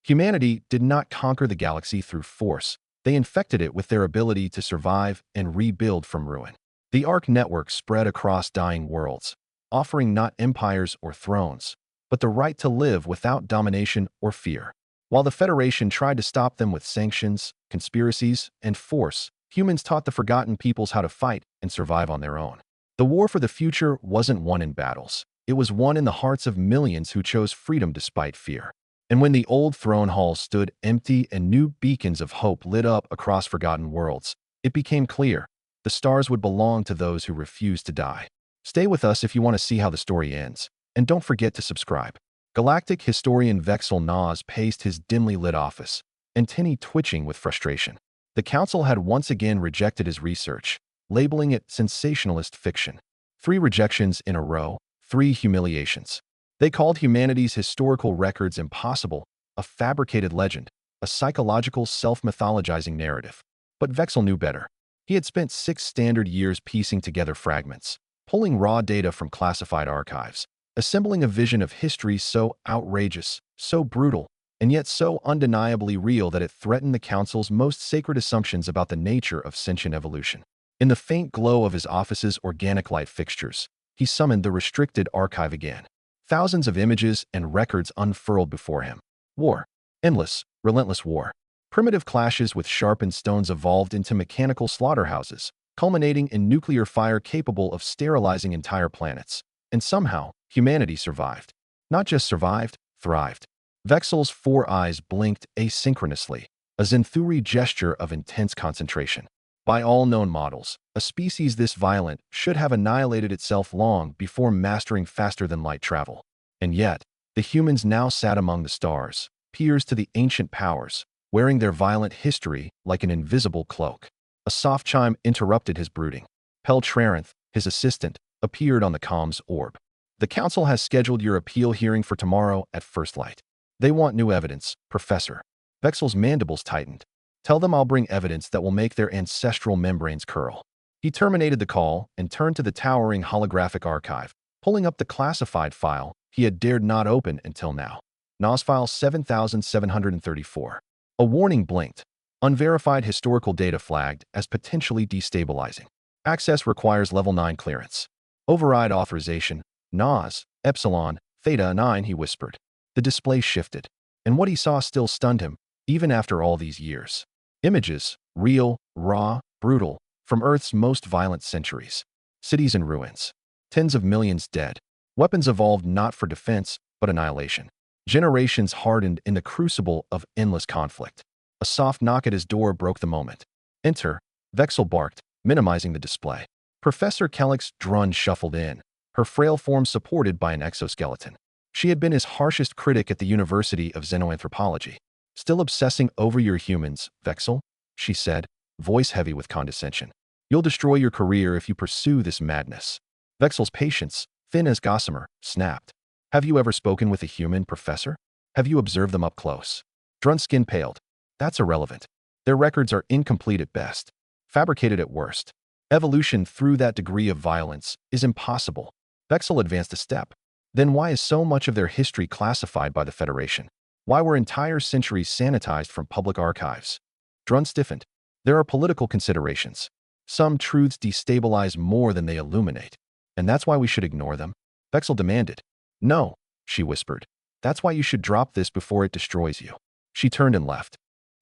Humanity did not conquer the galaxy through force. They infected it with their ability to survive and rebuild from ruin. The Arc network spread across dying worlds, offering not empires or thrones, but the right to live without domination or fear. While the Federation tried to stop them with sanctions, conspiracies, and force, humans taught the forgotten peoples how to fight and survive on their own. The war for the future wasn't won in battles. It was won in the hearts of millions who chose freedom despite fear. And when the old throne halls stood empty and new beacons of hope lit up across forgotten worlds, it became clear the stars would belong to those who refused to die. Stay with us if you want to see how the story ends, and don't forget to subscribe. Galactic historian Vex'tulia Noor paced his dimly lit office, antennae twitching with frustration. The council had once again rejected his research, labeling it sensationalist fiction. 3 rejections in a row, 3 humiliations. They called humanity's historical records impossible, a fabricated legend, a psychological self-mythologizing narrative. But Vex'tulia knew better. He had spent 6 standard years piecing together fragments, pulling raw data from classified archives, assembling a vision of history so outrageous, so brutal, and yet so undeniably real that it threatened the Council's most sacred assumptions about the nature of sentient evolution. In the faint glow of his office's organic light fixtures, he summoned the restricted archive again. Thousands of images and records unfurled before him. War. Endless, relentless war. Primitive clashes with sharpened stones evolved into mechanical slaughterhouses, culminating in nuclear fire capable of sterilizing entire planets. And somehow, humanity survived. Not just survived, thrived. Vex'tula's 4 eyes blinked asynchronously, a Zenthuri gesture of intense concentration. By all known models, a species this violent should have annihilated itself long before mastering faster-than-light travel. And yet, the humans now sat among the stars, peers to the ancient powers, wearing their violent history like an invisible cloak. A soft chime interrupted his brooding. Pel Trarenth, his assistant, appeared on the comms orb. The council has scheduled your appeal hearing for tomorrow at first light. They want new evidence, Professor. Vex'tula's mandibles tightened. Tell them I'll bring evidence that will make their ancestral membranes curl. He terminated the call and turned to the towering holographic archive, pulling up the classified file he had dared not open until now. NOS file 7734. A warning blinked. Unverified historical data flagged as potentially destabilizing. Access requires level 9 clearance. Override authorization. NOS, Epsilon, Theta 9, he whispered. The display shifted, and what he saw still stunned him, even after all these years. Images, real, raw, brutal, from Earth's most violent centuries. Cities in ruins. Tens of millions dead. Weapons evolved not for defense, but annihilation. Generations hardened in the crucible of endless conflict. A soft knock at his door broke the moment. Enter, Vex'tula barked, minimizing the display. Professor Kellick's drone shuffled in, her frail form supported by an exoskeleton. She had been his harshest critic at the University of Xenoanthropology. Still obsessing over your humans, Vex'tula? She said, voice heavy with condescension. You'll destroy your career if you pursue this madness. Vex'tula's patience, thin as gossamer, snapped. Have you ever spoken with a human, Professor? Have you observed them up close? Drun's skin paled. That's irrelevant. Their records are incomplete at best, fabricated at worst. Evolution through that degree of violence is impossible. Vex'tula advanced a step. Then why is so much of their history classified by the Federation? Why were entire centuries sanitized from public archives? Drun stiffened. There are political considerations. Some truths destabilize more than they illuminate. And that's why we should ignore them? Vex'tula demanded. No, she whispered. That's why you should drop this before it destroys you. She turned and left,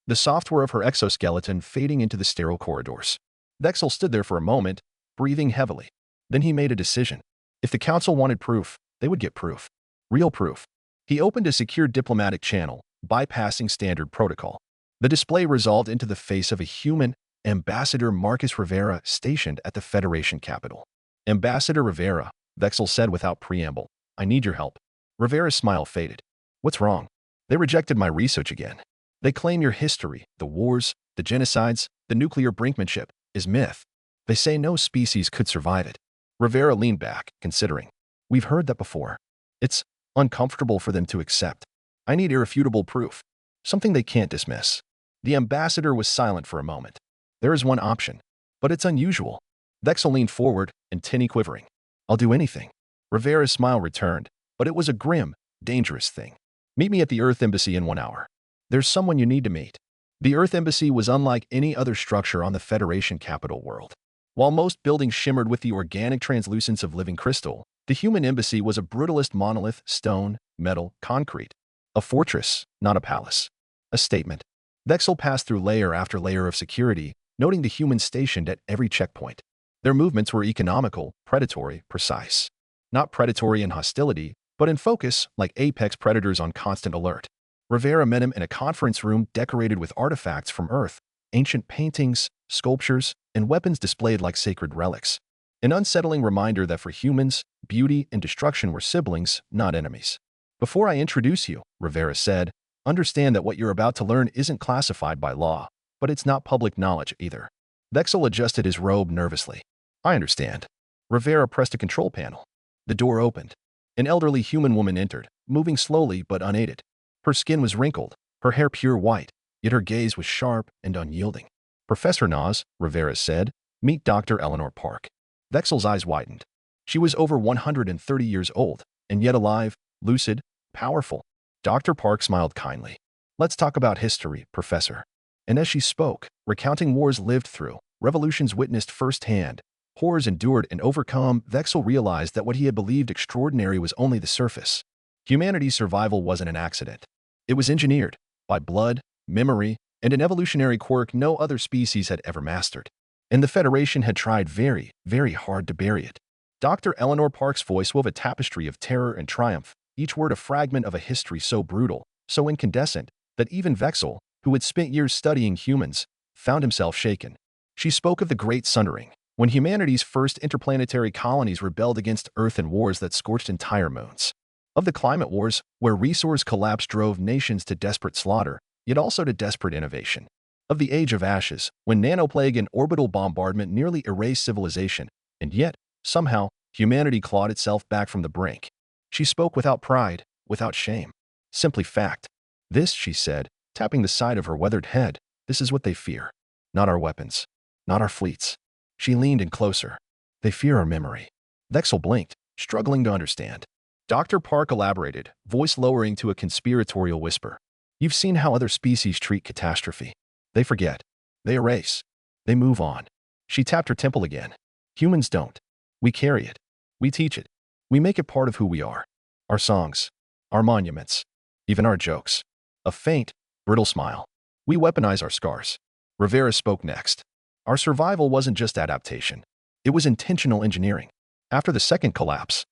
the software of her exoskeleton fading into the sterile corridors. Vex'tula stood there for a moment, breathing heavily. Then he made a decision. If the council wanted proof, they would get proof. Real proof. He opened a secure diplomatic channel, bypassing standard protocol. The display resolved into the face of a human, Ambassador Marcus Rivera, stationed at the Federation capital. Ambassador Rivera, Vex'tula said without preamble, I need your help. Rivera's smile faded. What's wrong? They rejected my research again. They claim your history, the wars, the genocides, the nuclear brinkmanship, is myth. They say no species could survive it. Rivera leaned back, considering. We've heard that before. It's uncomfortable for them to accept. I need irrefutable proof. Something they can't dismiss. The ambassador was silent for a moment. There is one option, but it's unusual. Vex'tula leaned forward, antennae quivering. I'll do anything. Rivera's smile returned, but it was a grim, dangerous thing. Meet me at the Earth Embassy in 1 hour. There's someone you need to meet. The Earth Embassy was unlike any other structure on the Federation capital world. While most buildings shimmered with the organic translucence of living crystal, the human embassy was a brutalist monolith, stone, metal, concrete. A fortress, not a palace. A statement. Vex'tul passed through layer after layer of security, noting the humans stationed at every checkpoint. Their movements were economical, predatory, precise. Not predatory in hostility, but in focus, like apex predators on constant alert. Rivera met him in a conference room decorated with artifacts from Earth, ancient paintings, sculptures, and weapons displayed like sacred relics. An unsettling reminder that for humans, beauty and destruction were siblings, not enemies. Before I introduce you, Rivera said, understand that what you're about to learn isn't classified by law, but it's not public knowledge either. Vex'tul adjusted his robe nervously. I understand. Rivera pressed a control panel. The door opened. An elderly human woman entered, moving slowly but unaided. Her skin was wrinkled, her hair pure white, yet her gaze was sharp and unyielding. Professor Nas, Rivera said, meet Dr. Eleanor Park. Vex'tul's eyes widened. She was over 130 years old, and yet alive, lucid, powerful. Dr. Park smiled kindly. Let's talk about history, Professor. And as she spoke, recounting wars lived through, revolutions witnessed firsthand, horrors endured and overcome, Vex'tul realized that what he had believed extraordinary was only the surface. Humanity's survival wasn't an accident. It was engineered by blood, memory, and an evolutionary quirk no other species had ever mastered. And the Federation had tried very, very hard to bury it. Dr. Eleanor Park's voice wove a tapestry of terror and triumph, each word a fragment of a history so brutal, so incandescent, that even Vex'tul, who had spent years studying humans, found himself shaken. She spoke of the Great Sundering, when humanity's first interplanetary colonies rebelled against Earth in wars that scorched entire moons. Of the climate wars, where resource collapse drove nations to desperate slaughter, yet also to desperate innovation. Of the Age of Ashes, when nanoplague and orbital bombardment nearly erased civilization, and yet, somehow, humanity clawed itself back from the brink. She spoke without pride, without shame. Simply fact. This, she said, tapping the side of her weathered head, this is what they fear. Not our weapons. Not our fleets. She leaned in closer. They fear our memory. Vex'tul blinked, struggling to understand. Dr. Park elaborated, voice lowering to a conspiratorial whisper. You've seen how other species treat catastrophe. They forget. They erase. They move on. She tapped her temple again. Humans don't. We carry it. We teach it. We make it part of who we are. Our songs. Our monuments. Even our jokes. A faint, brittle smile. We weaponize our scars. Rivera spoke next. Our survival wasn't just adaptation. It was intentional engineering. After the second collapse,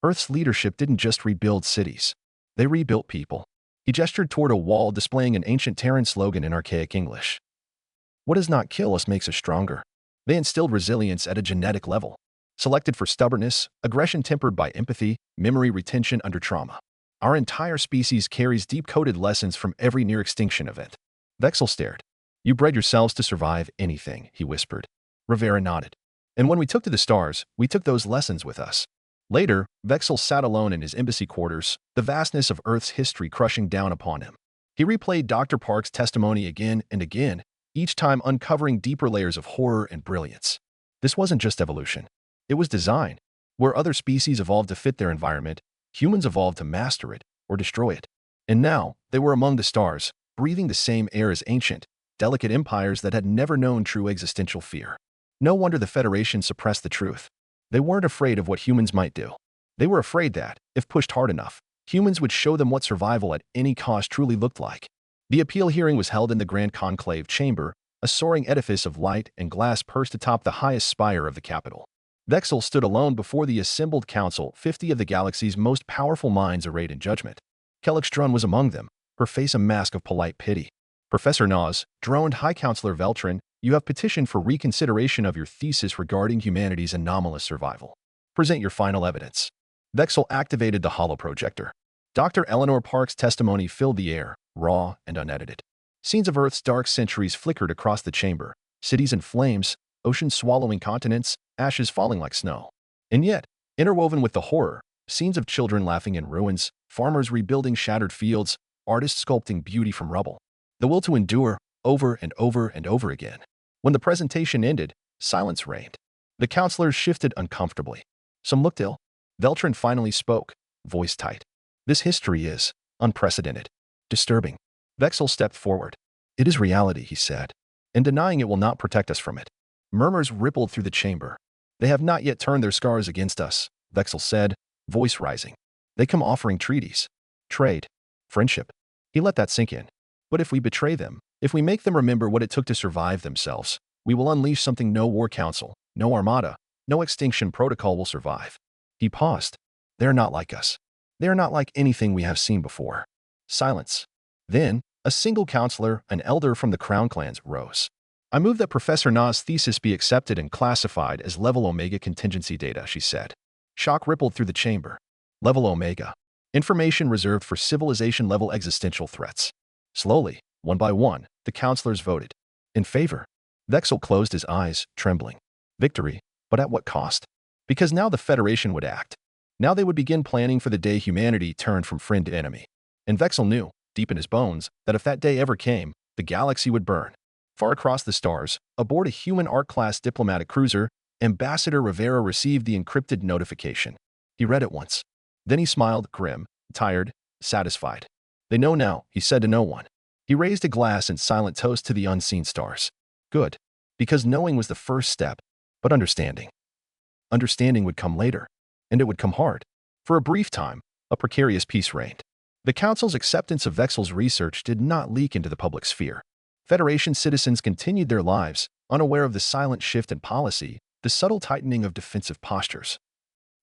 Earth's leadership didn't just rebuild cities. They rebuilt people. He gestured toward a wall displaying an ancient Terran slogan in archaic English. What does not kill us makes us stronger. They instilled resilience at a genetic level. Selected for stubbornness, aggression tempered by empathy, memory retention under trauma. Our entire species carries deep-coded lessons from every near-extinction event. Vex'tul stared. You bred yourselves to survive anything, he whispered. Rivera nodded. And when we took to the stars, we took those lessons with us. Later, Vex'tul sat alone in his embassy quarters, the vastness of Earth's history crushing down upon him. He replayed Dr. Park's testimony again and again, each time uncovering deeper layers of horror and brilliance. This wasn't just evolution. It was design. Where other species evolved to fit their environment, humans evolved to master it or destroy it. And now, they were among the stars, breathing the same air as ancient, delicate empires that had never known true existential fear. No wonder the Federation suppressed the truth. They weren't afraid of what humans might do. They were afraid that, if pushed hard enough, humans would show them what survival at any cost truly looked like. The appeal hearing was held in the Grand Conclave Chamber, a soaring edifice of light and glass perched atop the highest spire of the capital. Vex'tul stood alone before the assembled council, 50 of the galaxy's most powerful minds arrayed in judgment. Kellickstrun was among them, her face a mask of polite pity. Professor Nas, droned High Counselor Veltrin, you have petitioned for reconsideration of your thesis regarding humanity's anomalous survival. Present your final evidence. Vex'tul activated the holoprojector. Dr. Eleanor Park's testimony filled the air, raw and unedited. Scenes of Earth's dark centuries flickered across the chamber, cities in flames, oceans swallowing continents, ashes falling like snow. And yet, interwoven with the horror, scenes of children laughing in ruins, farmers rebuilding shattered fields, artists sculpting beauty from rubble. The will to endure, over and over and over again. When the presentation ended, silence reigned. The counselors shifted uncomfortably. Some looked ill. Veltrin finally spoke, voice tight. This history is unprecedented, disturbing. Vex'el stepped forward. "It is reality," he said, "and denying it will not protect us from it." Murmurs rippled through the chamber. "They have not yet turned their scars against us," Vex'el said, voice rising. "They come offering treaties, trade, friendship." He let that sink in. "But if we betray them, if we make them remember what it took to survive themselves, we will unleash something no war council, no armada, no extinction protocol will survive." He paused. "They are not like us. They are not like anything we have seen before." Silence. Then, a single counselor, an elder from the Crown clans, rose. "I move that Professor Na's thesis be accepted and classified as Level Omega contingency data," she said. Shock rippled through the chamber. Level Omega. Information reserved for civilization-level existential threats. Slowly, one by one, the counselors voted. In favor. Vex'el closed his eyes, trembling. Victory, but at what cost? Because now the Federation would act. Now they would begin planning for the day humanity turned from friend to enemy. And Vex'el knew, deep in his bones, that if that day ever came, the galaxy would burn. Far across the stars, aboard a human Arc-class diplomatic cruiser, Ambassador Rivera received the encrypted notification. He read it once. Then he smiled, grim, tired, satisfied. "They know now," he said to no one. He raised a glass in silent toast to the unseen stars. Good. Because knowing was the first step, but understanding. Understanding would come later. And it would come hard. For a brief time, a precarious peace reigned. The Council's acceptance of Vex'el's research did not leak into the public sphere. Federation citizens continued their lives, unaware of the silent shift in policy, the subtle tightening of defensive postures,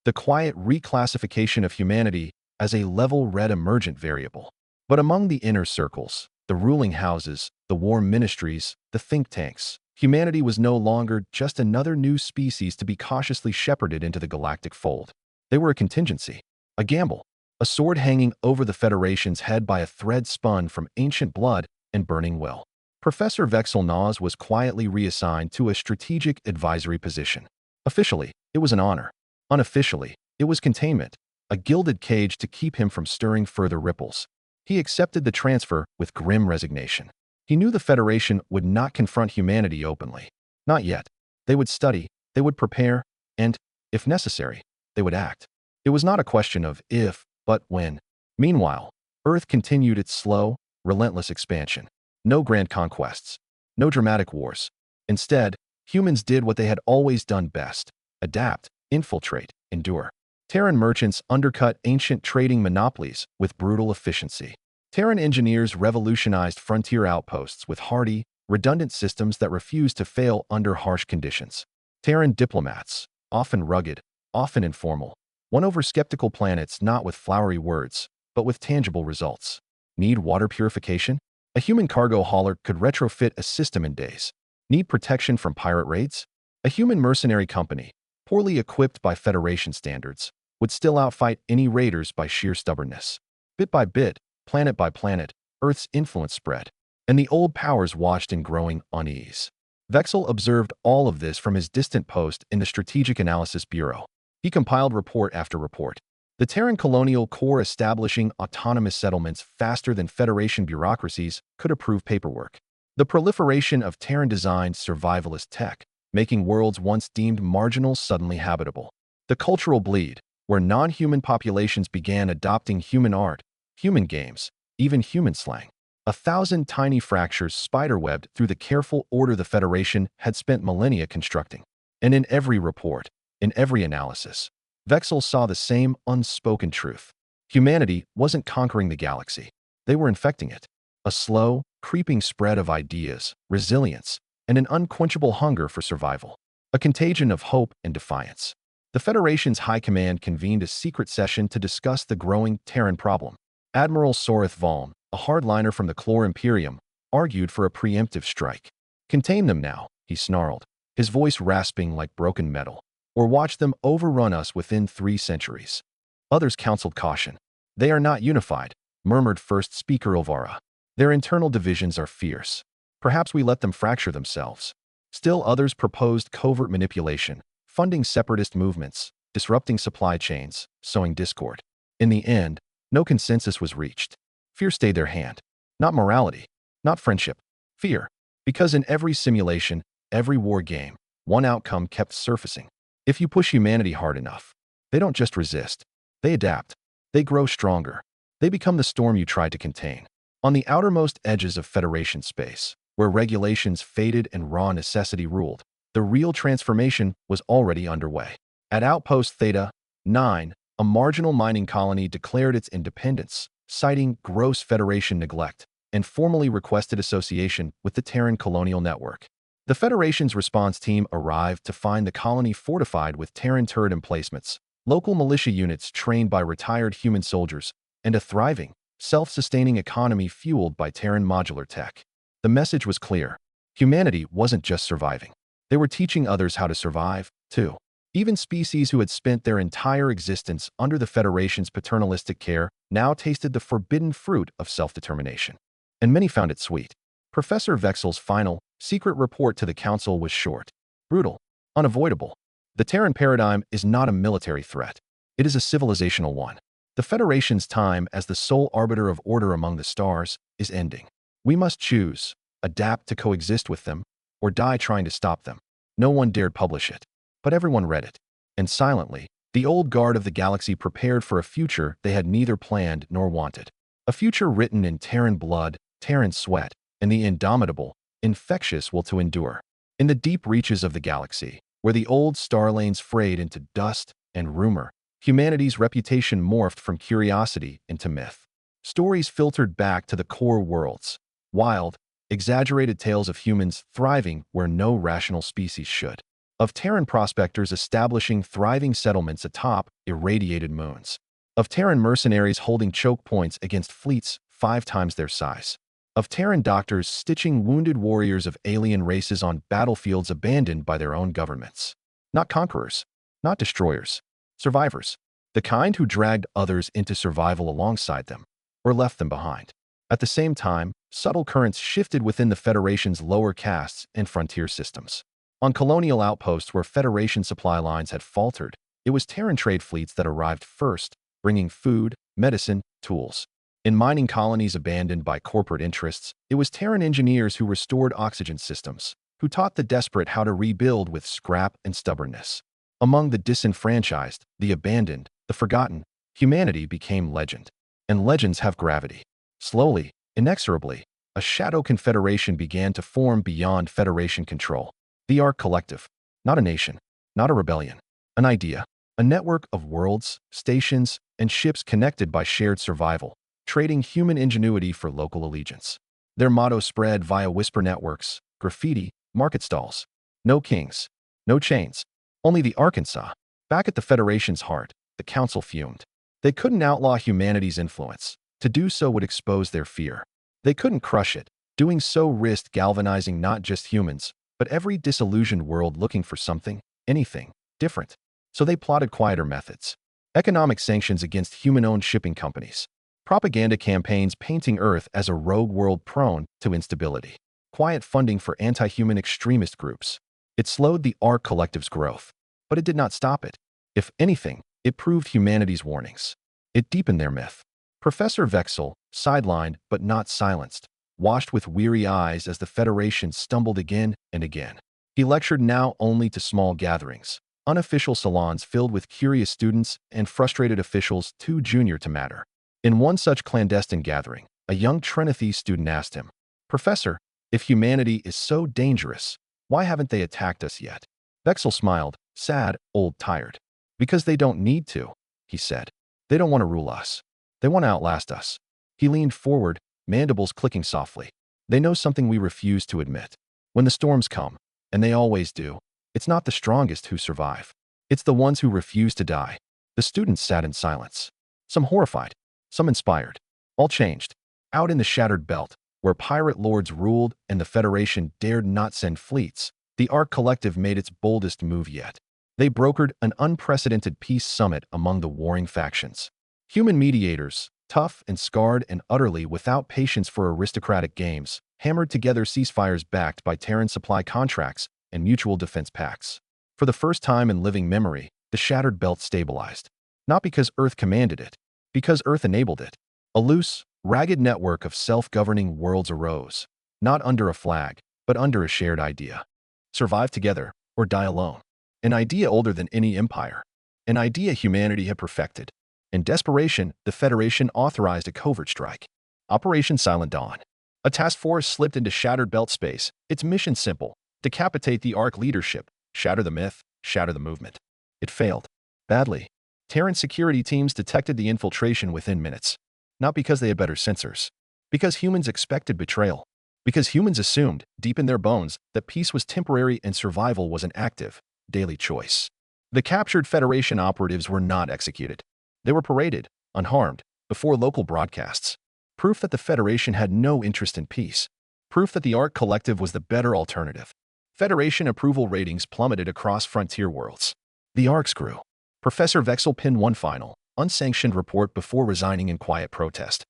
the quiet reclassification of humanity as a level red emergent variable. But among the inner circles, the ruling houses, the war ministries, the think tanks, humanity was no longer just another new species to be cautiously shepherded into the galactic fold. They were a contingency, a gamble, a sword hanging over the Federation's head by a thread spun from ancient blood and burning will. Professor Vex'tulia Noor was quietly reassigned to a strategic advisory position. Officially, it was an honor. Unofficially, it was containment, a gilded cage to keep him from stirring further ripples. He accepted the transfer with grim resignation. He knew the Federation would not confront humanity openly. Not yet. They would study, they would prepare, and, if necessary, they would act. It was not a question of if, but when. Meanwhile, Earth continued its slow, relentless expansion. No grand conquests. No dramatic wars. Instead, humans did what they had always done best: adapt, infiltrate, endure. Terran merchants undercut ancient trading monopolies with brutal efficiency. Terran engineers revolutionized frontier outposts with hardy, redundant systems that refused to fail under harsh conditions. Terran diplomats, often rugged, often informal, won over skeptical planets not with flowery words, but with tangible results. Need water purification? A human cargo hauler could retrofit a system in days. Need protection from pirate raids? A human mercenary company, poorly equipped by Federation standards, would still outfight any raiders by sheer stubbornness. Bit by bit, planet by planet, Earth's influence spread, and the old powers watched in growing unease. Vex'el observed all of this from his distant post in the Strategic Analysis Bureau. He compiled report after report. The Terran Colonial Corps establishing autonomous settlements faster than Federation bureaucracies could approve paperwork. The proliferation of Terran-designed survivalist tech, making worlds once deemed marginal suddenly habitable. The cultural bleed, where non-human populations began adopting human art, human games, even human slang. 1,000 tiny fractures spiderwebbed through the careful order the Federation had spent millennia constructing. And in every report, in every analysis, Vex'el saw the same unspoken truth. Humanity wasn't conquering the galaxy. They were infecting it. A slow, creeping spread of ideas, resilience, and an unquenchable hunger for survival. A contagion of hope and defiance. The Federation's High Command convened a secret session to discuss the growing Terran problem. Admiral Soreth Valm, a hardliner from the Clor Imperium, argued for a preemptive strike. "Contain them now," he snarled, his voice rasping like broken metal, "or watch them overrun us within 3 centuries." Others counseled caution. "They are not unified," murmured First Speaker Ilvara. "Their internal divisions are fierce. Perhaps we let them fracture themselves." Still others proposed covert manipulation, funding separatist movements, disrupting supply chains, sowing discord. In the end, no consensus was reached. Fear stayed their hand. Not morality, not friendship. Fear. Because in every simulation, every war game, one outcome kept surfacing. If you push humanity hard enough, they don't just resist. They adapt. They grow stronger. They become the storm you tried to contain. On the outermost edges of Federation space, where regulations faded and raw necessity ruled, the real transformation was already underway. At Outpost Theta 9, a marginal mining colony declared its independence, citing gross Federation neglect, and formally requested association with the Terran colonial network. The Federation's response team arrived to find the colony fortified with Terran turret emplacements, local militia units trained by retired human soldiers, and a thriving, self-sustaining economy fueled by Terran modular tech. The message was clear. Humanity wasn't just surviving. They were teaching others how to survive, too. Even species who had spent their entire existence under the Federation's paternalistic care now tasted the forbidden fruit of self-determination. And many found it sweet. Professor Vex'tul's final, secret report to the Council was short, brutal, unavoidable. The Terran paradigm is not a military threat. It is a civilizational one. The Federation's time as the sole arbiter of order among the stars is ending. We must choose, adapt to coexist with them, or die trying to stop them. No one dared publish it, but everyone read it. And silently, the old guard of the galaxy prepared for a future they had neither planned nor wanted. A future written in Terran blood, Terran sweat, and the indomitable, infectious will to endure. In the deep reaches of the galaxy, where the old star lanes frayed into dust and rumor, humanity's reputation morphed from curiosity into myth. Stories filtered back to the core worlds, wild, exaggerated tales of humans thriving where no rational species should, of Terran prospectors establishing thriving settlements atop irradiated moons, of Terran mercenaries holding choke points against fleets 5 times their size, of Terran doctors stitching wounded warriors of alien races on battlefields abandoned by their own governments. Not conquerors, not destroyers, survivors, the kind who dragged others into survival alongside them, or left them behind. At the same time, subtle currents shifted within the Federation's lower castes and frontier systems. On colonial outposts where Federation supply lines had faltered, it was Terran trade fleets that arrived first, bringing food, medicine, tools. In mining colonies abandoned by corporate interests, it was Terran engineers who restored oxygen systems, who taught the desperate how to rebuild with scrap and stubbornness. Among the disenfranchised, the abandoned, the forgotten, humanity became legend. And legends have gravity. Slowly, inexorably, a shadow confederation began to form beyond Federation control. The Arc Collective. Not a nation, not a rebellion. An idea. A network of worlds, stations, and ships connected by shared survival, trading human ingenuity for local allegiance. Their motto spread via whisper networks, graffiti, market stalls. No kings, no chains, only the Arkansas. Back at the Federation's heart, the Council fumed. They couldn't outlaw humanity's influence. To do so would expose their fear. They couldn't crush it. Doing so risked galvanizing not just humans, but every disillusioned world looking for something, anything, different. So they plotted quieter methods. Economic sanctions against human-owned shipping companies. Propaganda campaigns painting Earth as a rogue world prone to instability. Quiet funding for anti-human extremist groups. It slowed the Arc Collective's growth, but it did not stop it. If anything, it proved humanity's warnings. It deepened their myth. Professor Vex'tul, sidelined but not silenced, watched with weary eyes as the Federation stumbled again and again. He lectured now only to small gatherings, unofficial salons filled with curious students and frustrated officials too junior to matter. In one such clandestine gathering, a young Trinity student asked him, "Professor, if humanity is so dangerous, why haven't they attacked us yet?" Vex'tul smiled, sad, old, tired. "Because they don't need to," he said. "They don't want to rule us. They want to outlast us." He leaned forward, mandibles clicking softly. "They know something we refuse to admit. When the storms come, and they always do, it's not the strongest who survive. It's the ones who refuse to die." The students sat in silence. Some horrified, some inspired. All changed. Out in the shattered belt, where pirate lords ruled and the Federation dared not send fleets, the Arc Collective made its boldest move yet. They brokered an unprecedented peace summit among the warring factions. Human mediators, tough and scarred and utterly without patience for aristocratic games, hammered together ceasefires backed by Terran supply contracts and mutual defense pacts. For the first time in living memory, the shattered belt stabilized. Not because Earth commanded it, because Earth enabled it. A loose, ragged network of self-governing worlds arose, not under a flag, but under a shared idea. Survive together, or die alone. An idea older than any empire. An idea humanity had perfected. In desperation, the Federation authorized a covert strike. Operation Silent Dawn. A task force slipped into shattered belt space. Its mission simple: decapitate the Ark leadership, shatter the myth, shatter the movement. It failed. Badly. Terran security teams detected the infiltration within minutes. Not because they had better sensors. Because humans expected betrayal. Because humans assumed, deep in their bones, that peace was temporary and survival was an active, daily choice. The captured Federation operatives were not executed. They were paraded, unharmed, before local broadcasts. Proof that the Federation had no interest in peace. Proof that the Ark Collective was the better alternative. Federation approval ratings plummeted across frontier worlds. The Arcs grew. Professor Vex'tulia penned one final, unsanctioned report before resigning in quiet protest.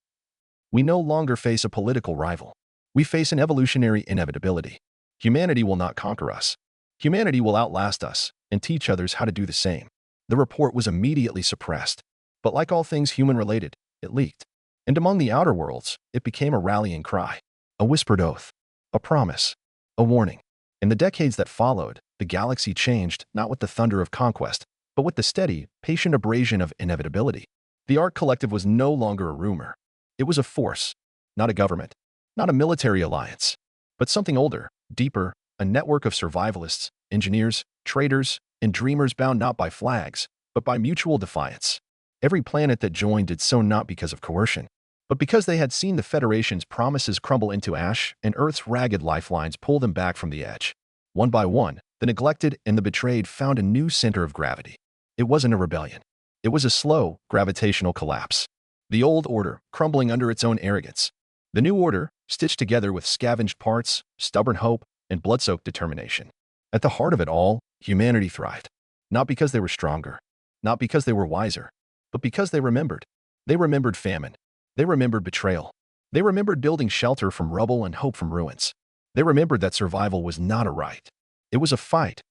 We no longer face a political rival. We face an evolutionary inevitability. Humanity will not conquer us. Humanity will outlast us and teach others how to do the same. The report was immediately suppressed. But like all things human-related, it leaked. And among the outer worlds, it became a rallying cry. A whispered oath. A promise. A warning. In the decades that followed, the galaxy changed not with the thunder of conquest, but with the steady, patient abrasion of inevitability. The Ark Collective was no longer a rumor. It was a force, not a government, not a military alliance, but something older, deeper, a network of survivalists, engineers, traders, and dreamers bound not by flags, but by mutual defiance. Every planet that joined did so not because of coercion, but because they had seen the Federation's promises crumble into ash and Earth's ragged lifelines pull them back from the edge. One by one, the neglected and the betrayed found a new center of gravity. It wasn't a rebellion. It was a slow, gravitational collapse. The old order, crumbling under its own arrogance. The new order, stitched together with scavenged parts, stubborn hope, and blood-soaked determination. At the heart of it all, humanity thrived. Not because they were stronger, not because they were wiser, but because they remembered. They remembered famine. They remembered betrayal. They remembered building shelter from rubble and hope from ruins. They remembered that survival was not a right. It was a fight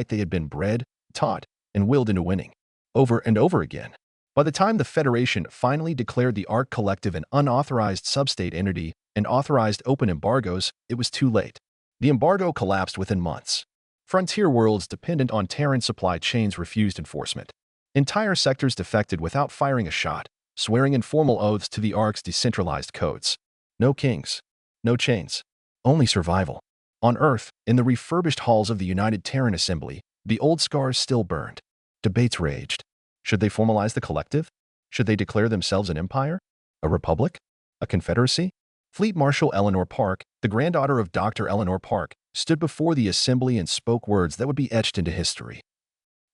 they had been bred, taught, and willed into winning. Over and over again. By the time the Federation finally declared the Ark Collective an unauthorized substate entity and authorized open embargoes, it was too late. The embargo collapsed within months. Frontier worlds dependent on Terran supply chains refused enforcement. Entire sectors defected without firing a shot, swearing informal oaths to the Ark's decentralized codes. No kings. No chains. Only survival. On Earth, in the refurbished halls of the United Terran Assembly, the old scars still burned. Debates raged. Should they formalize the collective? Should they declare themselves an empire? A republic? A confederacy? Fleet Marshal Eleanor Park, the granddaughter of Dr. Eleanor Park, stood before the assembly and spoke words that would be etched into history.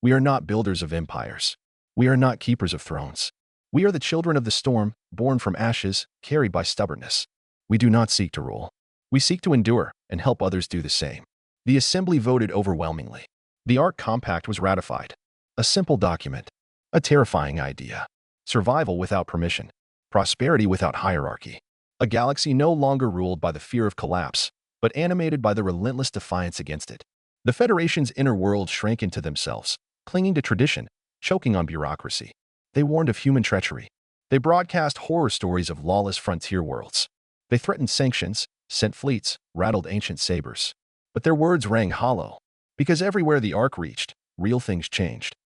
We are not builders of empires. We are not keepers of thrones. We are the children of the storm, born from ashes, carried by stubbornness. We do not seek to rule. We seek to endure and help others do the same. The assembly voted overwhelmingly. The Ark Compact was ratified. A simple document. A terrifying idea. Survival without permission. Prosperity without hierarchy. A galaxy no longer ruled by the fear of collapse, but animated by the relentless defiance against it. The Federation's inner world shrank into themselves, clinging to tradition, choking on bureaucracy. They warned of human treachery. They broadcast horror stories of lawless frontier worlds. They threatened sanctions, sent fleets, rattled ancient sabers. But their words rang hollow, because everywhere the Ark reached, real things changed.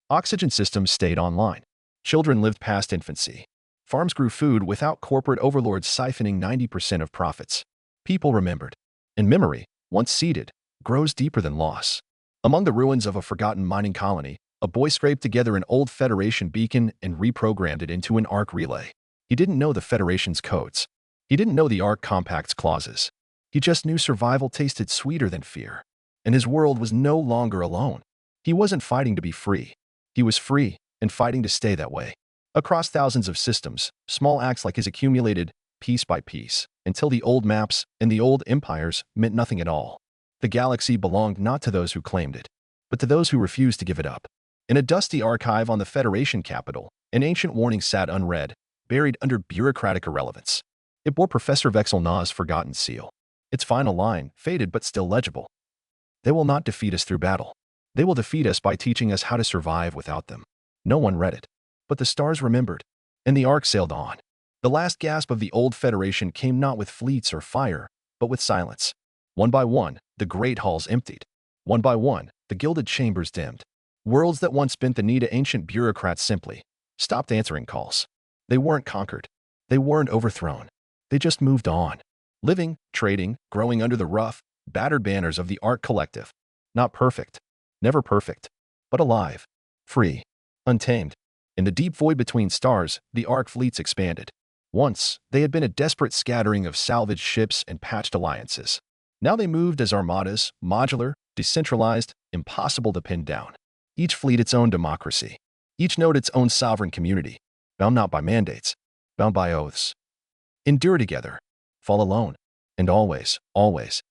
Oxygen systems stayed online. Children lived past infancy. Farms grew food without corporate overlords siphoning 90% of profits. People remembered. And memory, once seeded, grows deeper than loss. Among the ruins of a forgotten mining colony, a boy scraped together an old Federation beacon and reprogrammed it into an Ark relay. He didn't know the Federation's codes. He didn't know the Ark Compact's clauses. He just knew survival tasted sweeter than fear. And his world was no longer alone. He wasn't fighting to be free. He was free and fighting to stay that way. Across thousands of systems, small acts like his accumulated, piece by piece, until the old maps and the old empires meant nothing at all. The galaxy belonged not to those who claimed it, but to those who refused to give it up. In a dusty archive on the Federation capital, an ancient warning sat unread, buried under bureaucratic irrelevance. It bore Professor Vex'tulia Noor's forgotten seal. Its final line, faded but still legible. They will not defeat us through battle. They will defeat us by teaching us how to survive without them. No one read it. But the stars remembered, and the Ark sailed on. The last gasp of the old Federation came not with fleets or fire, but with silence. One by one, the great halls emptied. One by one, the gilded chambers dimmed. Worlds that once bent the knee to ancient bureaucrats simply stopped answering calls. They weren't conquered. They weren't overthrown. They just moved on. Living, trading, growing under the rough, battered banners of the Ark Collective. Not perfect. Never perfect. But alive. Free. Untamed. In the deep void between stars, the Ark fleets expanded. Once, they had been a desperate scattering of salvaged ships and patched alliances. Now they moved as armadas, modular, decentralized, impossible to pin down. Each fleet its own democracy. Each node its own sovereign community, bound not by mandates, bound by oaths. Endure together, fall alone, and always, always.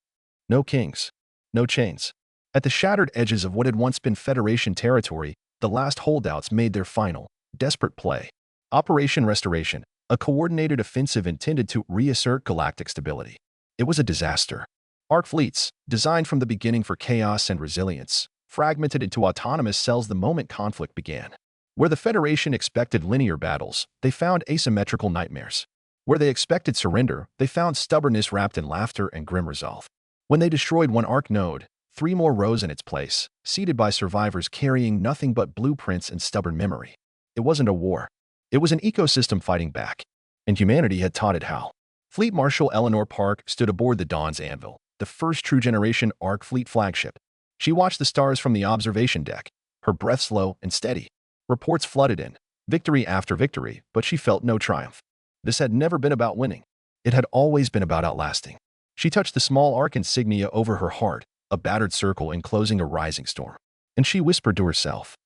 No kings, no chains. At the shattered edges of what had once been Federation territory, the last holdouts made their final, desperate play. Operation Restoration, a coordinated offensive intended to reassert galactic stability. It was a disaster. Ark fleets, designed from the beginning for chaos and resilience, fragmented into autonomous cells the moment conflict began. Where the Federation expected linear battles, they found asymmetrical nightmares. Where they expected surrender, they found stubbornness wrapped in laughter and grim resolve. When they destroyed one Ark node, 3 more rose in its place, seated by survivors carrying nothing but blueprints and stubborn memory. It wasn't a war. It was an ecosystem fighting back. And humanity had taught it how. Fleet Marshal Eleanor Park stood aboard the Dawn's Anvil, the first true-generation Ark fleet flagship. She watched the stars from the observation deck, her breath slow and steady. Reports flooded in, victory after victory, but she felt no triumph. This had never been about winning. It had always been about outlasting. She touched the small Ark insignia over her heart, a battered circle enclosing a rising storm. And she whispered to herself,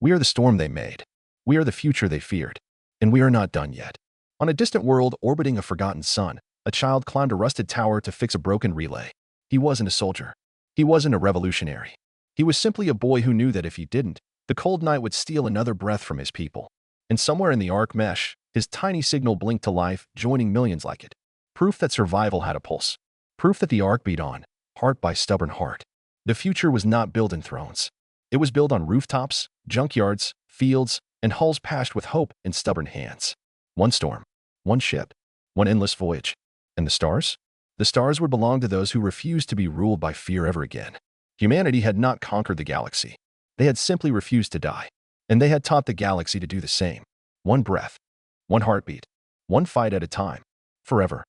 "We are the storm they made. We are the future they feared. And we are not done yet." On a distant world orbiting a forgotten sun, a child climbed a rusted tower to fix a broken relay. He wasn't a soldier. He wasn't a revolutionary. He was simply a boy who knew that if he didn't, the cold night would steal another breath from his people. And somewhere in the Ark mesh, his tiny signal blinked to life, joining millions like it. Proof that survival had a pulse. Proof that the Ark beat on, heart by stubborn heart. The future was not built in thrones. It was built on rooftops, junkyards, fields, and hulls patched with hope in stubborn hands. One storm, one ship, one endless voyage. And the stars? The stars would belong to those who refused to be ruled by fear ever again. Humanity had not conquered the galaxy. They had simply refused to die. And they had taught the galaxy to do the same. One breath, one heartbeat, one fight at a time, forever.